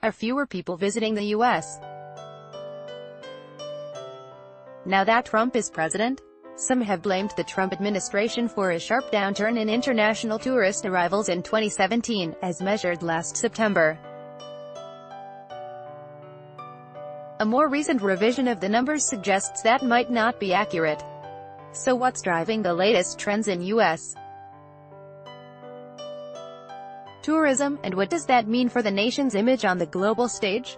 are fewer people visiting the U.S. now that Trump is president. Some have blamed the Trump administration for a sharp downturn in international tourist arrivals in 2017, as measured last September. A more recent revision of the numbers suggests that might not be accurate. So what's driving the latest trends in U.S. tourism, and what does that mean for the nation's image on the global stage?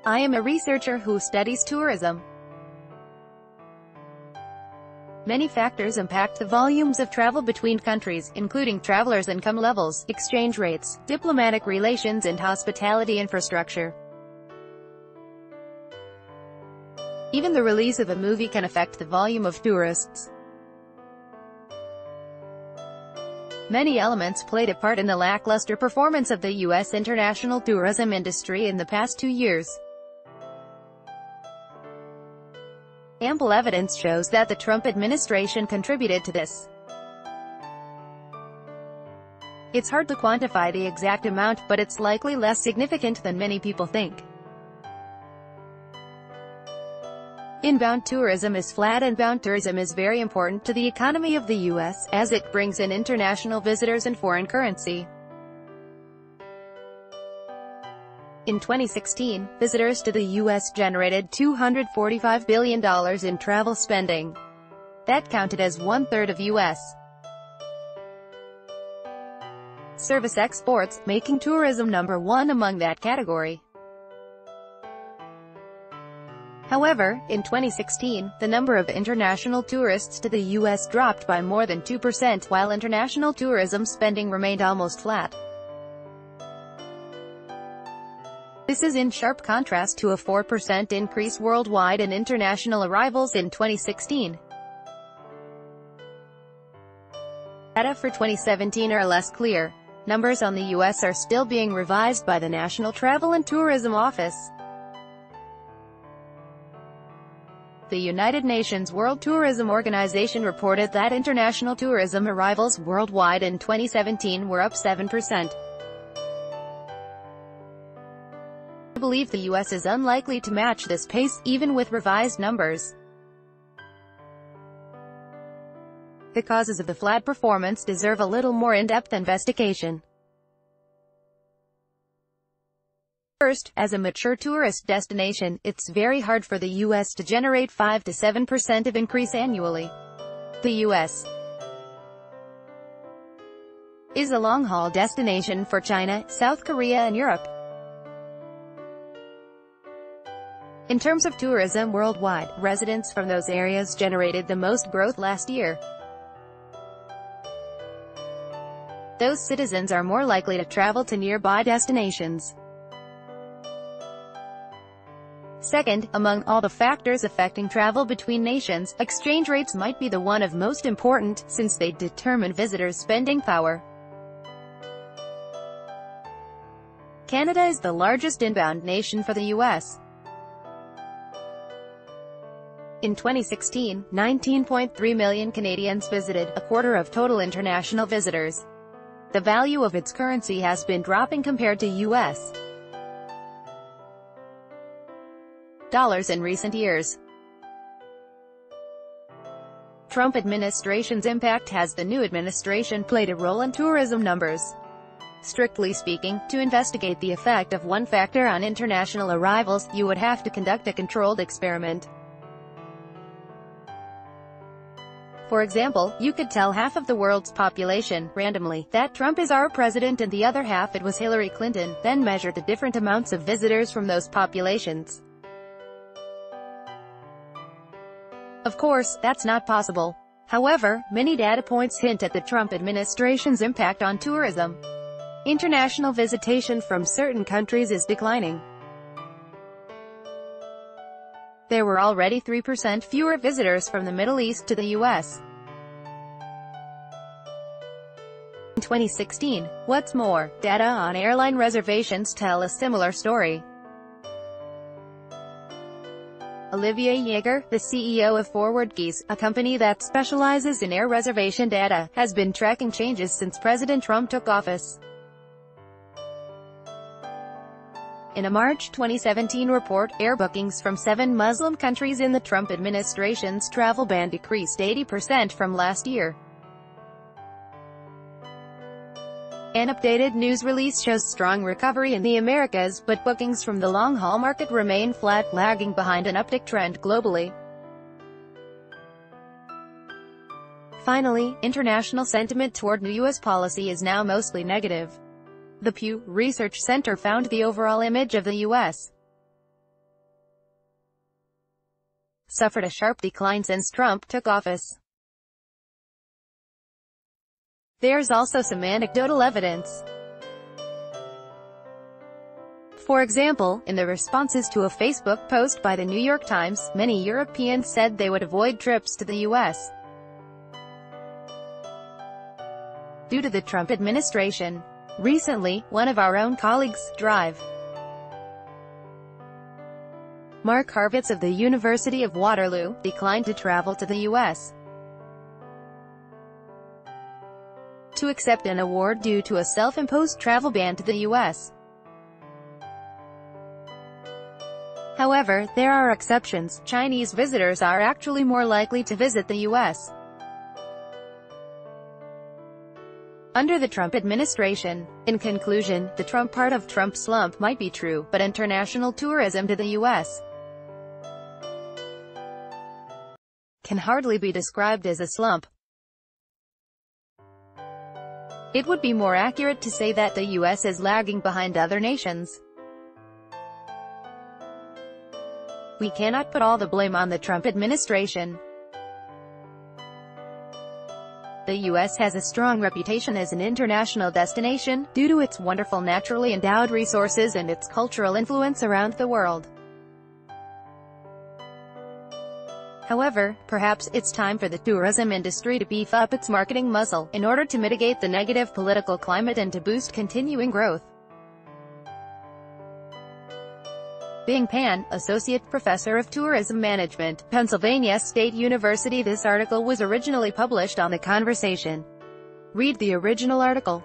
I am a researcher who studies tourism. Many factors impact the volumes of travel between countries, including travelers' income levels, exchange rates, diplomatic relations and hospitality infrastructure. Even the release of a movie can affect the volume of tourists. Many elements played a part in the lackluster performance of the U.S. international tourism industry in the past 2 years. Ample evidence shows that the Trump administration contributed to this. It's hard to quantify the exact amount, but it's likely less significant than many people think. Inbound tourism is flat. Inbound tourism is very important to the economy of the U.S., as it brings in international visitors and foreign currency. In 2016, visitors to the U.S. generated $245 billion in travel spending. That counted as one-third of U.S. service exports, making tourism number one among that category. However, in 2016, the number of international tourists to the U.S. dropped by more than 2%, while international tourism spending remained almost flat. This is in sharp contrast to a 4% increase worldwide in international arrivals in 2016. Data for 2017 are less clear. Numbers on the U.S. are still being revised by the National Travel and Tourism Office. The United Nations World Tourism Organization reported that international tourism arrivals worldwide in 2017 were up 7%. I believe the U.S. is unlikely to match this pace, even with revised numbers. The causes of the flat performance deserve a little more in-depth investigation. First, as a mature tourist destination, it's very hard for the U.S. to generate 5 to 7% of increase annually. The U.S. is a long-haul destination for China, South Korea and Europe. In terms of tourism worldwide, residents from those areas generated the most growth last year. Those citizens are more likely to travel to nearby destinations. Second, among all the factors affecting travel between nations, exchange rates might be the one of most important, since they determine visitors' spending power. Canada is the largest inbound nation for the U.S. In 2016, 19.3 million Canadians visited, a quarter of total international visitors. The value of its currency has been dropping compared to U.S. dollars in recent years. Trump administration's impact. Has the new administration played a role in tourism numbers? Strictly speaking, to investigate the effect of one factor on international arrivals, you would have to conduct a controlled experiment. For example, you could tell half of the world's population, randomly, that Trump is our president and the other half it was Hillary Clinton, then measure the different amounts of visitors from those populations. Of course, that's not possible. However, many data points hint at the Trump administration's impact on tourism. International visitation from certain countries is declining. There were already 3% fewer visitors from the Middle East to the U.S. in 2016. What's more, data on airline reservations tell a similar story. Olivier Yeager, the CEO of ForwardKeys, a company that specializes in air reservation data, has been tracking changes since President Trump took office. In a March 2017 report, air bookings from 7 Muslim countries in the Trump administration's travel ban decreased 80% from last year. An updated news release shows strong recovery in the Americas, but bookings from the long-haul market remain flat, lagging behind an uptick trend globally. Finally, international sentiment toward new U.S. policy is now mostly negative. The Pew Research Center found the overall image of the U.S. suffered a sharp decline since Trump took office. There's also some anecdotal evidence. For example, in the responses to a Facebook post by the New York Times, many Europeans said they would avoid trips to the U.S. due to the Trump administration. Recently, one of our own colleagues, Mark Harvitz of the University of Waterloo, declined to travel to the U.S. to accept an award due to a self-imposed travel ban to the U.S. However, there are exceptions. Chinese visitors are actually more likely to visit the U.S. under the Trump administration. In conclusion, the Trump part of Trump's slump might be true, but international tourism to the U.S. can hardly be described as a slump. It would be more accurate to say that the U.S. is lagging behind other nations. We cannot put all the blame on the Trump administration. The U.S. has a strong reputation as an international destination, due to its wonderful naturally endowed resources and its cultural influence around the world. However, perhaps it's time for the tourism industry to beef up its marketing muscle, in order to mitigate the negative political climate and to boost continuing growth. Bing Pan, Associate Professor of Tourism Management, Pennsylvania State University. This article was originally published on The Conversation. Read the original article.